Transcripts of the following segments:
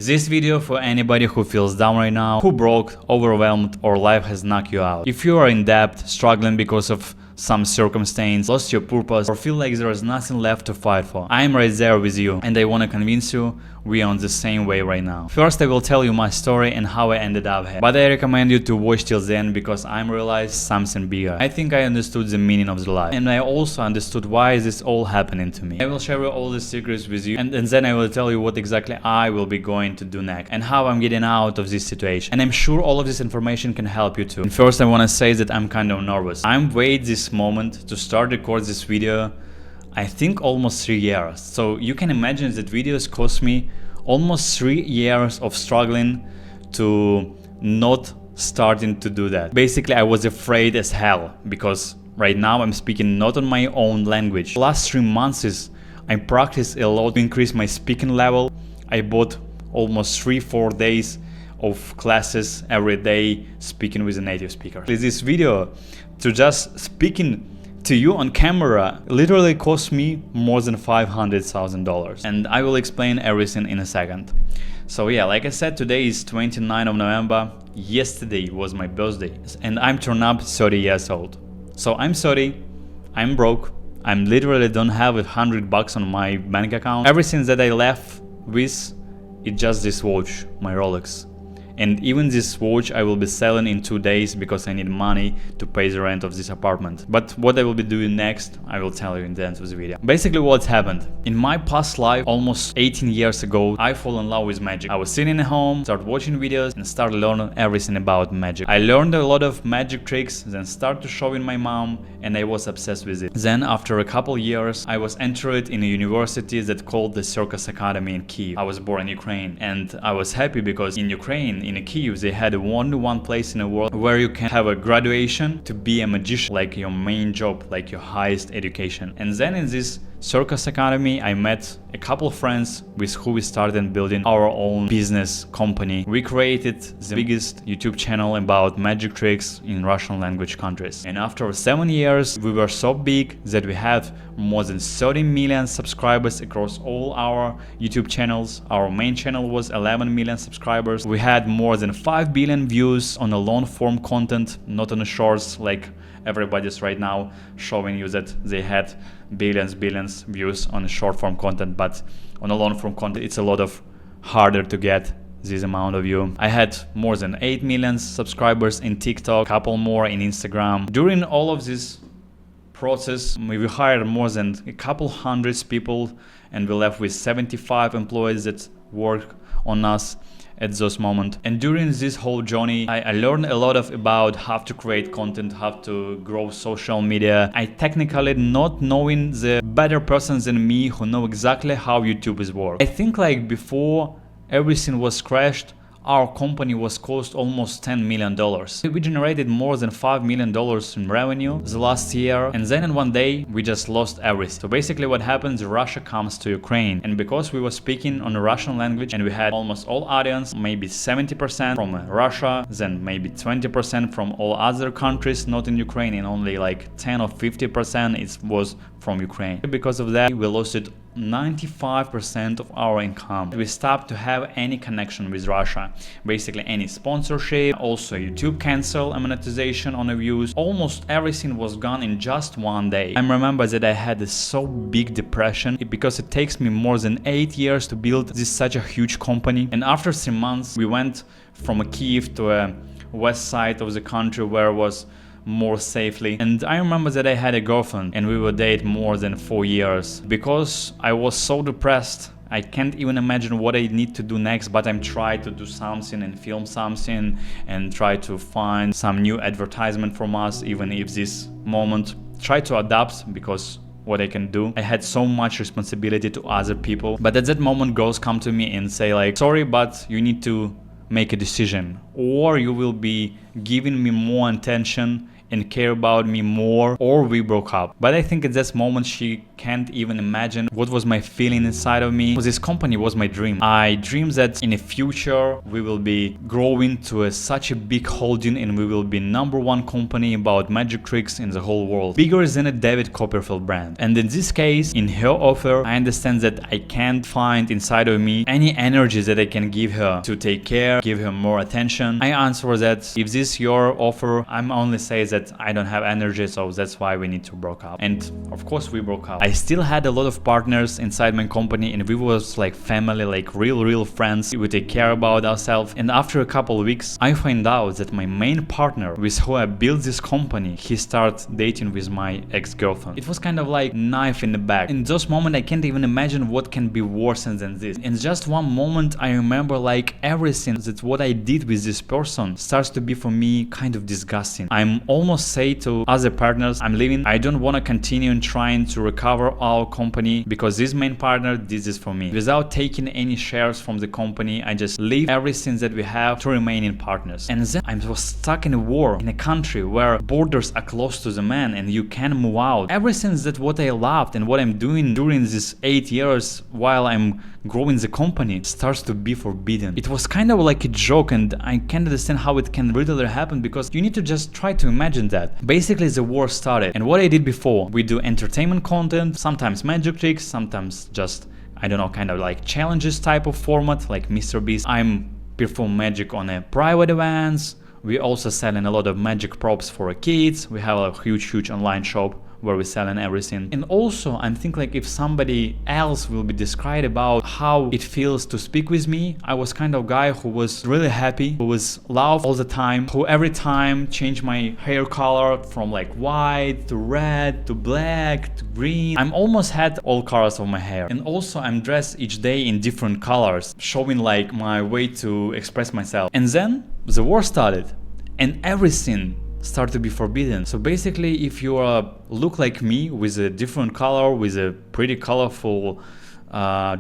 This video for anybody who feels down right now, who broke, overwhelmed, or life has knocked you out. If you are in debt, struggling because of some circumstance, lost your purpose, or feel like there is nothing left to fight for, I am right there with you and I want to convince you we are on the same way right now. First I will tell you my story and how I ended up here, but I recommend you to watch till the end because I realized something bigger. I think I understood the meaning of the life, and I also understood why is this all happening to me. I will share all the secrets with you, and then I will tell you what exactly I will be going to do next and how I'm getting out of this situation. And I'm sure all of this information can help you too. And first I want to say that I'm kind of nervous. I'm waiting this moment to start record this video, I think almost 3 years. So you can imagine that videos cost me almost 3 years of struggling to not starting to do that. Basically I was afraid as hell because right now I'm speaking not on my own language. The last 3 months I practiced a lot to increase my speaking level. I bought almost 3-4 days of classes every day speaking with a native speaker. This video to just speaking to you on camera literally cost me more than $500,000, and I will explain everything in a second. So yeah, like I said, today is 29th of November. Yesterday was my birthday and I'm turned up 30 years old. So I'm 30, I'm broke, I'm literally don't have $100 on my bank account. Everything that I left with is just this watch, my Rolex. And even this watch I will be selling in 2 days because I need money to pay the rent of this apartment. But what I will be doing next, I will tell you in the end of the video. Basically what's happened. In my past life, almost 18 years ago, I fall in love with magic. I was sitting at home, started watching videos and started learning everything about magic. I learned a lot of magic tricks, then started showing my mom and I was obsessed with it. Then after a couple years, I was entered in a university that called the Circus Academy in Kyiv. I was born in Ukraine and I was happy because in Ukraine, in Kyiv, they had only one place in the world where you can have a graduation to be a magician, like your main job, like your highest education. And then in this Circus Academy, I met a couple of friends with who we started building our own business company. We created the biggest YouTube channel about magic tricks in Russian language countries. And after 7 years, we were so big that we had more than 30 million subscribers across all our YouTube channels. Our main channel was 11 million subscribers. We had more than 5 billion views on a long form content, not on the shorts like everybody's right now showing you that they had billions views on short form content, but on a long form content it's a lot of harder to get this amount of view. I had more than 8 million subscribers in TikTok, couple more in Instagram. During all of this process, we hired more than a couple hundreds people and we left with 75 employees that work on us at those moments. And during this whole journey, I learned a lot about how to create content, how to grow social media. I technically not knowing the better persons than me who know exactly how YouTube is work. I think like before everything was crashed, our company was cost almost $10 million. We generated more than $5 million in revenue the last year, and then in one day we just lost everything. So basically what happens, Russia comes to Ukraine, and because we were speaking on the Russian language and we had almost all audience, maybe 70% from Russia, then maybe 20% from all other countries not in Ukraine, and only like 10 or 50% it was from Ukraine. Because of that we lost 95% of our income. We stopped to have any connection with Russia, basically any sponsorship, also YouTube cancel monetization on the views. Almost everything was gone in just one day. I remember that I had this so big depression because it takes me more than 8 years to build this such a huge company. And after 3 months we went from Kyiv to a west side of the country where it was more safely. And I remember that I had a girlfriend and we were dating more than 4 years. Because I was so depressed, I can't even imagine what I need to do next, but I'm trying to do something and film something and try to find some new advertisement from us, even if this moment try to adapt because what I can do. I had so much responsibility to other people, but at that moment girls come to me and say like, sorry, but you need to make a decision, or you will be giving me more attention and care about me more, or we broke up. But I think at this moment she can't even imagine what was my feeling inside of me. This company was my dream. I dreamed that in the future we will be growing to such a big holding and we will be #1 company about magic tricks in the whole world, bigger than a David Copperfield brand. And in this case, in her offer, I understand that I can't find inside of me any energy that I can give her to take care, give her more attention. I answer that if this is your offer, I'm only say that I don't have energy, so that's why we need to break up. And of course we broke up. I still had a lot of partners inside my company and we was like family, like real friends. We take care about ourselves. And after a couple of weeks, I find out that my main partner with who I built this company, he started dating with my ex-girlfriend. It was kind of like knife in the back. In those moments, I can't even imagine what can be worse than this. In just one moment, I remember like everything that what I did with this person starts to be for me kind of disgusting. I'm almost say to other partners, I'm leaving. I don't want to continue trying to recover our company because this main partner did this for me. Without taking any shares from the company, I just leave everything that we have to remain in partners. And then I was stuck in a war in a country where borders are close to the man and you can move out. Everything that what I loved and what I'm doing during these 8 years while I'm growing the company starts to be forbidden. It was kind of like a joke and I can't understand how it can really happen because you need to just try to imagine that. Basically the war started and what I did before, we do entertainment content, sometimes magic tricks, sometimes just, I don't know, kind of like challenges type of format like Mr. Beast. I'm perform magic on a private events. We also selling a lot of magic props for kids. We have a huge online shop where we're selling everything. And also I'm thinking like if somebody else will be described about how it feels to speak with me. I was kind of guy who was really happy, who was loud all the time, who every time changed my hair color from like white to red to black to green. I'm almost had all colors of my hair. And also I'm dressed each day in different colors, showing like my way to express myself. And then the war started and everything start to be forbidden. So basically if you look like me with a different color, with a pretty colorful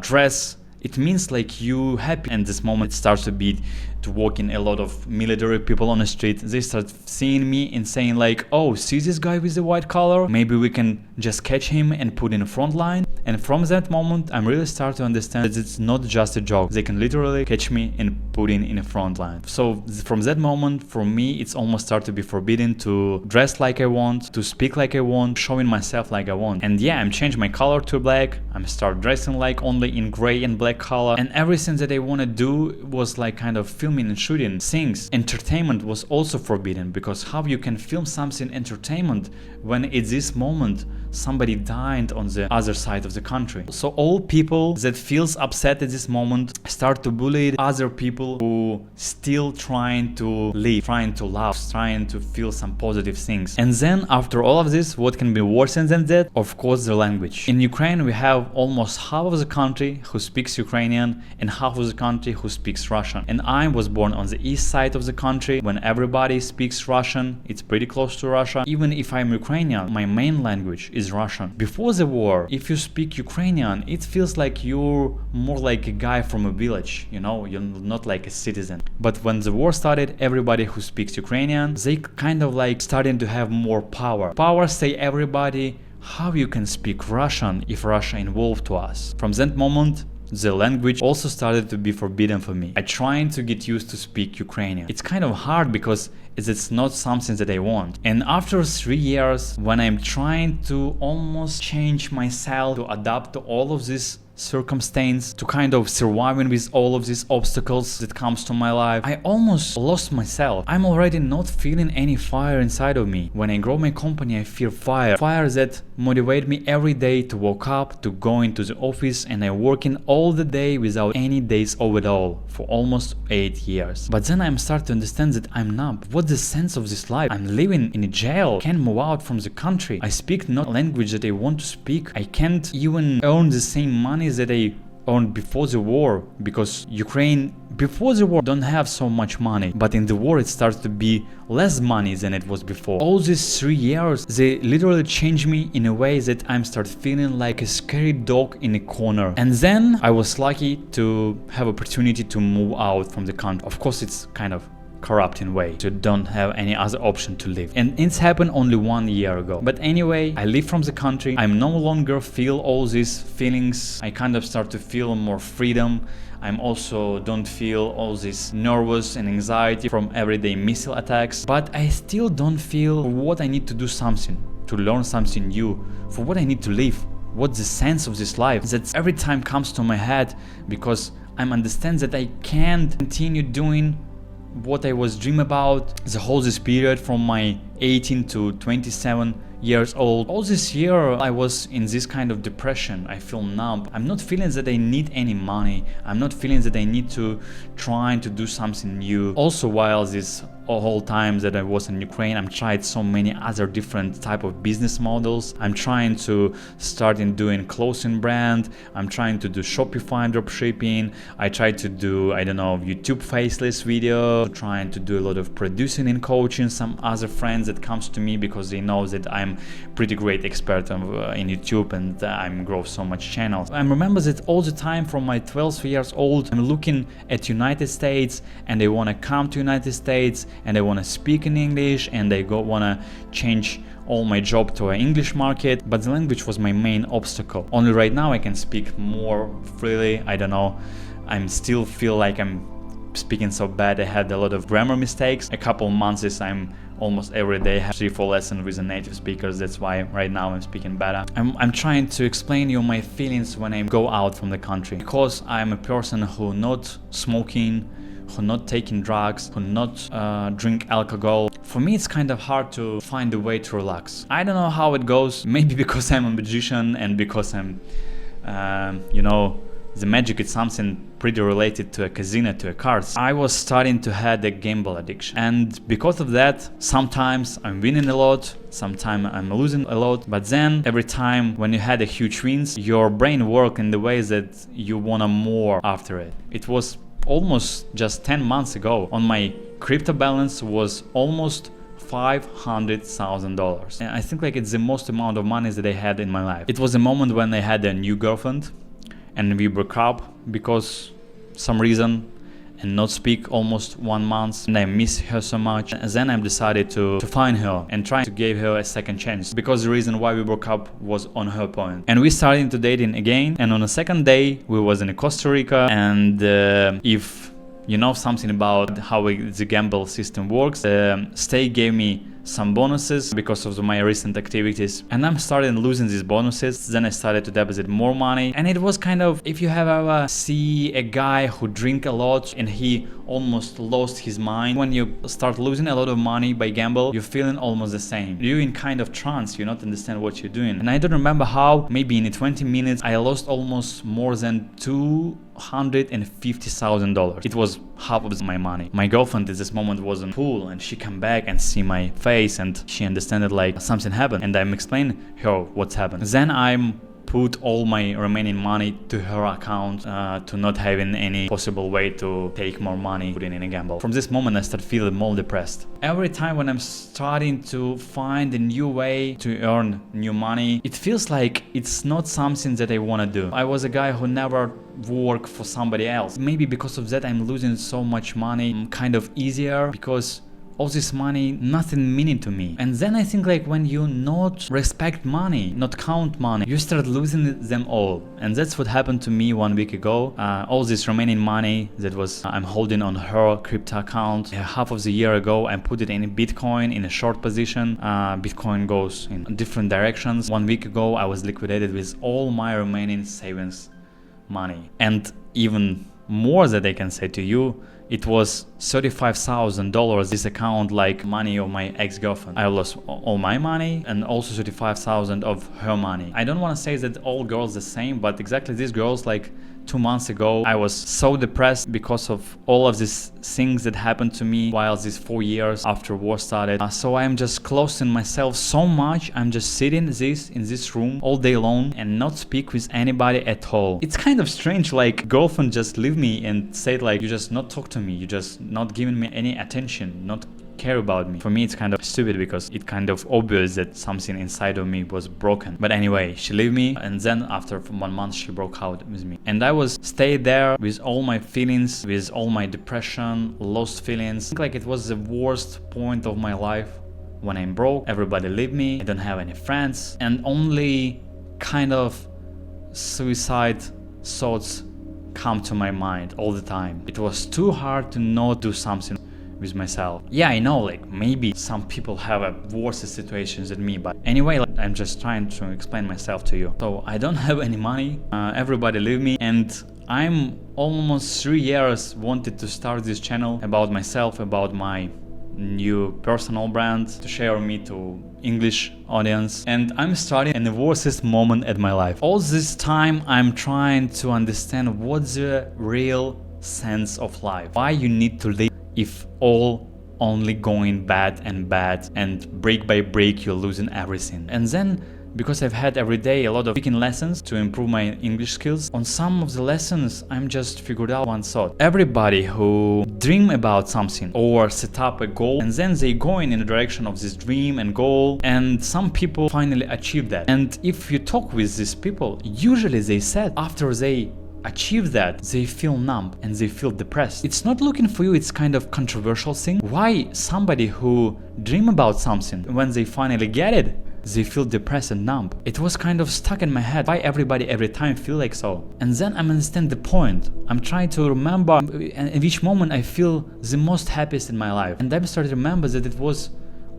dress, it means like you happy. And this moment it starts to be to walk in a lot of military people on the street. They start seeing me and saying like, oh, see this guy with the white collar? Maybe we can just catch him and put in the front line. And from that moment, I'm really start to understand that it's not just a joke. They can literally catch me and put in the front line. So from that moment, for me, it's almost start to be forbidden to dress like I want, to speak like I want, showing myself like I want. And yeah, I'm changing my color to black. I'm start dressing like only in gray and black color. And everything that I want to do was like kind of filming and shooting things. Entertainment was also forbidden because how you can film something entertainment when at this moment somebody died on the other side of the country. So all people that feels upset at this moment start to bully other people who still trying to live, trying to laugh, trying to feel some positive things. And then after all of this, what can be worse than that? Of course, the language. In Ukraine, we have almost half of the country who speaks Ukrainian and half of the country who speaks Russian. And I was born on the east side of the country when everybody speaks Russian. It's pretty close to Russia. Even if I'm Ukrainian, my main language is Russian. Before the war, if you speak Ukrainian, it feels like you're more like a guy from a village, you know, you're not like a citizen. But when the war started, everybody who speaks Ukrainian, they kind of like starting to have more power. Power say everybody, how you can speak Russian if Russia involved to us. From that moment, the language also started to be forbidden for me. I trying to get used to speak Ukrainian. It's kind of hard because it's not something that I want. And after 3 years, when I'm trying to almost change myself to adapt to all of this circumstance, to kind of surviving with all of these obstacles that comes to my life, I almost lost myself. I'm already not feeling any fire inside of me. When I grow my company, I feel fire that motivate me every day to wake up, to go into the office, and I'm working all the day without any days off at all for almost 8 years. But then I'm starting to understand that I'm numb. What's the sense of this life? I'm living in a jail, can't move out from the country. I speak not language that I want to speak. I can't even earn the same money that I earned before the war, because Ukraine before the war don't have so much money, but in the war it starts to be less money than it was before. All these 3 years, they literally changed me in a way that I'm start feeling like a scary dog in a corner. And then I was lucky to have opportunity to move out from the country. Of course, it's kind of corrupting way. You don't have any other option to live. And it's happened only 1 year ago. But anyway, I leave from the country. I'm no longer feel all these feelings. I kind of start to feel more freedom. I'm also don't feel all this nervous and anxiety from everyday missile attacks. But I still don't feel what I need to do something, to learn something new, for what I need to live. What's the sense of this life? That every time comes to my head because I understand that I can't continue doing what I was dreaming about the whole this period from my 18 to 27 years old. All this year I was in this kind of depression. I feel numb. I'm not feeling that I need any money. I'm not feeling that I need to try to do something new. Also, while this whole time that I was in Ukraine, I'm tried so many other different type of business models. I'm trying to start in doing clothing brand. I'm trying to do Shopify dropshipping. I try to do, I don't know, YouTube faceless video, trying to do a lot of producing and coaching. Some other friends that comes to me because they know that I'm pretty great expert in YouTube and I'm grow so much channels. I remember that all the time from my 12 years old, I'm looking at United States and they want to come to United States and they want to speak in English and they want to change all my job to an English market, but the language was my main obstacle. Only right now I can speak more freely. I don't know, I still feel like I'm speaking so bad. I had a lot of grammar mistakes. A couple months I'm almost every day have 3-4 lessons with the native speakers. That's why right now I'm speaking better. I'm trying to explain you my feelings when I go out from the country, because I'm a person who not smoking, who not taking drugs, who not drink alcohol. For me it's kind of hard to find a way to relax. I don't know how it goes, maybe because I'm a magician and because I'm you know, the magic is something pretty related to a casino, to a cards. I was starting to have a gamble addiction, and because of that sometimes I'm winning a lot, sometimes I'm losing a lot, but then every time when you had a huge wins, your brain works in the way that you wanna more after it. It was almost just 10 months ago on my crypto balance was almost $500,000. And I think like it's the most amount of money that I had in my life. It was a moment when I had a new girlfriend and we broke up because some reason and not speak almost 1 month, and I miss her so much. And then I decided to find her and try to give her a second chance, because the reason why we broke up was on her point. And we started to dating again, and on the second day we was in Costa Rica, and if you know something about how the gamble system works, Stake gave me some bonuses because of my recent activities, and I'm starting losing these bonuses. Then I started to deposit more money, and it was kind of, if you have ever see a guy who drink a lot and he almost lost his mind, when you start losing a lot of money by gamble, you're feeling almost the same. You're in kind of trance, you not understand what you're doing. And I don't remember how, maybe in 20 minutes I lost almost more than $250,000. It was half of my money. My girlfriend at this moment was in pool, and she come back and see my face, and she understood like something happened, and I'm explaining her what's happened. Then I'm put all my remaining money to her account, to not having any possible way to take more money, put it in a gamble. From this moment I start feeling more depressed. Every time when I'm starting to find a new way to earn new money, it feels like it's not something that I want to do. I was a guy who never worked for somebody else. Maybe because of that I'm losing so much money. I'm kind of easier because all this money, nothing meaning to me. And then I think like when you not respect money, not count money, you start losing them all. And that's what happened to me 1 week ago. All this remaining money that was I'm holding on her crypto account, half of the year ago I put it in Bitcoin in a short position. Bitcoin goes in different directions. 1 week ago I was liquidated with all my remaining savings money. And even more that I can say to you, it was $35,000, this account, like money of my ex-girlfriend. I lost all my money and also 35,000 of her money. I don't want to say that all girls the same, but exactly these girls, like 2 months ago, I was so depressed because of all of these things that happened to me while these 4 years after war started. So I'm just closing myself so much. I'm just sitting in this room all day long and not speak with anybody at all. It's kind of strange, like girlfriend just leave me and said like, you just not talk to me, you just not giving me any attention, not care about me. For me, it's kind of stupid because it kind of obvious that something inside of me was broken. But anyway, she left me, and then after 1 month, she broke out with me. And I was stayed there with all my feelings, with all my depression, lost feelings. I think like it was the worst point of my life when I'm broke. Everybody left me. I don't have any friends, and only kind of suicide thoughts come to my mind all the time. It was too hard to not do something with myself. Yeah, I know, like maybe some people have a worse situations than me, but anyway, like, I'm just trying to explain myself to you. So I don't have any money. Everybody leave me, and I'm almost 3 years wanted to start this channel about myself, about my new personal brand, to share me to English audience, and I'm starting in the worstest moment at my life. All this time I'm trying to understand what's the real sense of life, why you need to live if all only going bad and break by break you're losing everything. And then because I've had every day a lot of speaking lessons to improve my English skills, on some of the lessons I'm just figured out one thought. Everybody who dream about something or set up a goal, and then they going in the direction of this dream and goal, and some people finally achieve that. And if you talk with these people, usually they said after they achieve that, they feel numb and they feel depressed. It's not looking for you, it's kind of controversial thing. Why somebody who dream about something, when they finally get it, they feel depressed and numb? It was kind of stuck in my head. Why everybody every time feel like so? And then I understand the point. I'm trying to remember in which moment I feel the most happiest in my life. And I started to remember that it was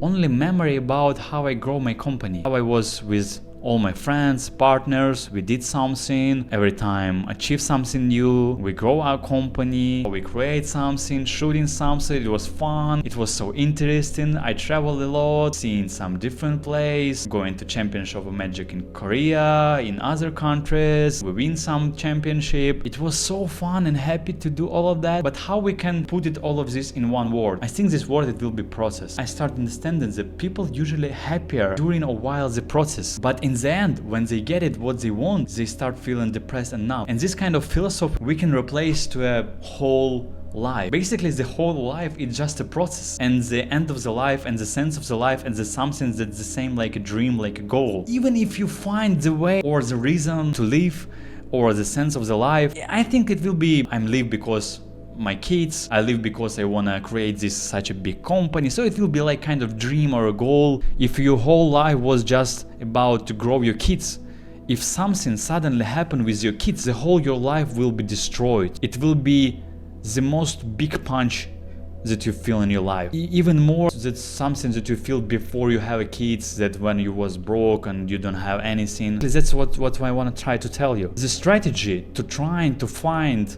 only memory about how I grow my company, how I was with all my friends, partners, we did something, every time achieve something new, we grow our company, we create something, shooting something, it was fun, it was so interesting, I traveled a lot, seeing some different place, going to championship of magic in Korea, in other countries, we win some championship, it was so fun and happy to do all of that. But how we can put it all of this in one word? I think this word, it will be process. I start understanding that people usually happier during a while the process, but in the end, when they get it what they want, they start feeling depressed and numb. And this kind of philosophy we can replace to a whole life. Basically, the whole life is just a process, and the end of the life and the sense of the life and the something that's the same like a dream, like a goal. Even if you find the way or the reason to live or the sense of the life, I think it will be I'm live because my kids, I live because I wanna create this such a big company. So it will be like kind of dream or a goal. If your whole life was just about to grow your kids, if something suddenly happened with your kids, the whole your life will be destroyed. It will be the most big punch that you feel in your life. Even more that's something that you feel before you have a kids, that when you was broke and you don't have anything. That's what I want to try to tell you. The strategy to trying to find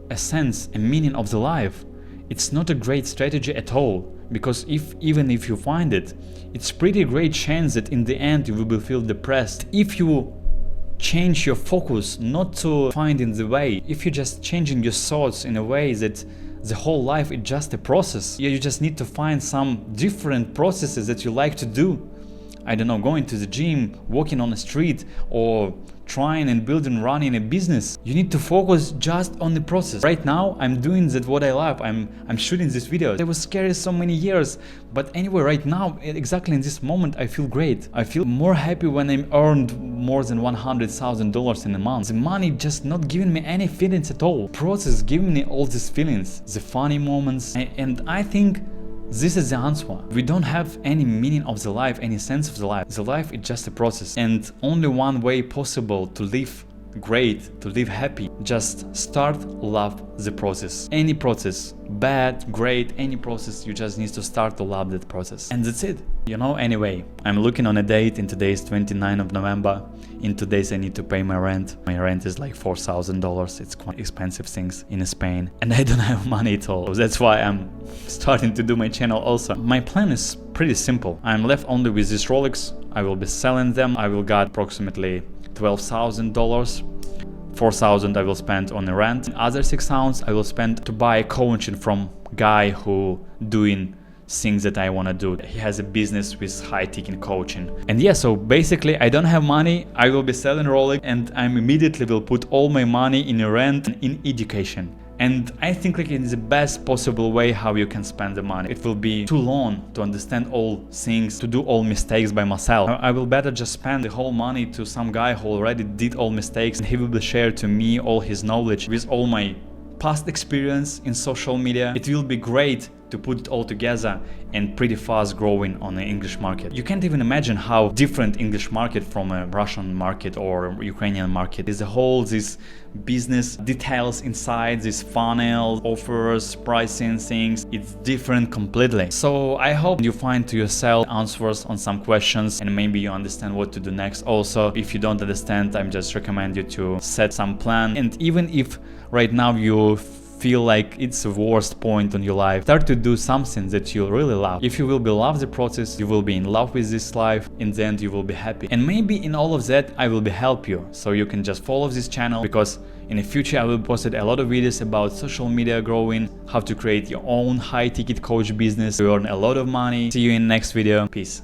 a sense, a meaning of the life, it's not a great strategy at all, because even if you find it, it's pretty great chance that in the end you will feel depressed. If you change your focus not to finding the way, if you just changing your thoughts in a way that the whole life is just a process, you just need to find some different processes that you like to do. I don't know, going to the gym, walking on the street, or trying and building, running a business. You need to focus just on the process. Right now, I'm doing that what I love. I'm shooting this video. I was scared so many years, but anyway, right now, exactly in this moment, I feel great. I feel more happy when I earned more than $100,000 in a month. The money just not giving me any feelings at all. Process giving me all these feelings, the funny moments, and I think this is the answer. We don't have any meaning of the life, any sense of the life. The life is just a process, and only one way possible to live great, to live happy. Just start love the process. Any process, bad, great, any process, you just need to start to love that process. And that's it. You know, anyway, I'm looking on a date, and today is 29th of November. In 2 days I need to pay my rent. My rent is like $4,000. It's quite expensive things in Spain, and I don't have money at all. That's why I'm starting to do my channel also. My plan is pretty simple. I'm left only with these Rolex. I will be selling them. I will get approximately $12,000. $4,000 I will spend on the rent. Other $6,000 I will spend to buy coaching from guy who doing things that I want to do. He has a business with high-ticket coaching. And yeah, so basically I don't have money. I will be selling Rolex, and I immediately will put all my money in rent and in education. And I think like it is the best possible way how you can spend the money. It will be too long to understand all things, to do all mistakes by myself. I will better just spend the whole money to some guy who already did all mistakes, and he will share to me all his knowledge with all my past experience in social media. It will be great to put it all together and pretty fast growing on the English market. You can't even imagine how different English market from a Russian market or Ukrainian market is. This business details inside, this funnel, offers, pricing things, it's different completely. So I hope you find to yourself answers on some questions and maybe you understand what to do next. Also, if you don't understand, I'm just recommend you to set some plan. And even if right now you feel like it's the worst point on your life, start to do something that you really love. If you will be love the process, you will be in love with this life, in the end you will be happy. And maybe in all of that I will be help you, so you can just follow this channel, because in the future I will post a lot of videos about social media growing, how to create your own high ticket coach business to earn a lot of money. See you in next video. Peace.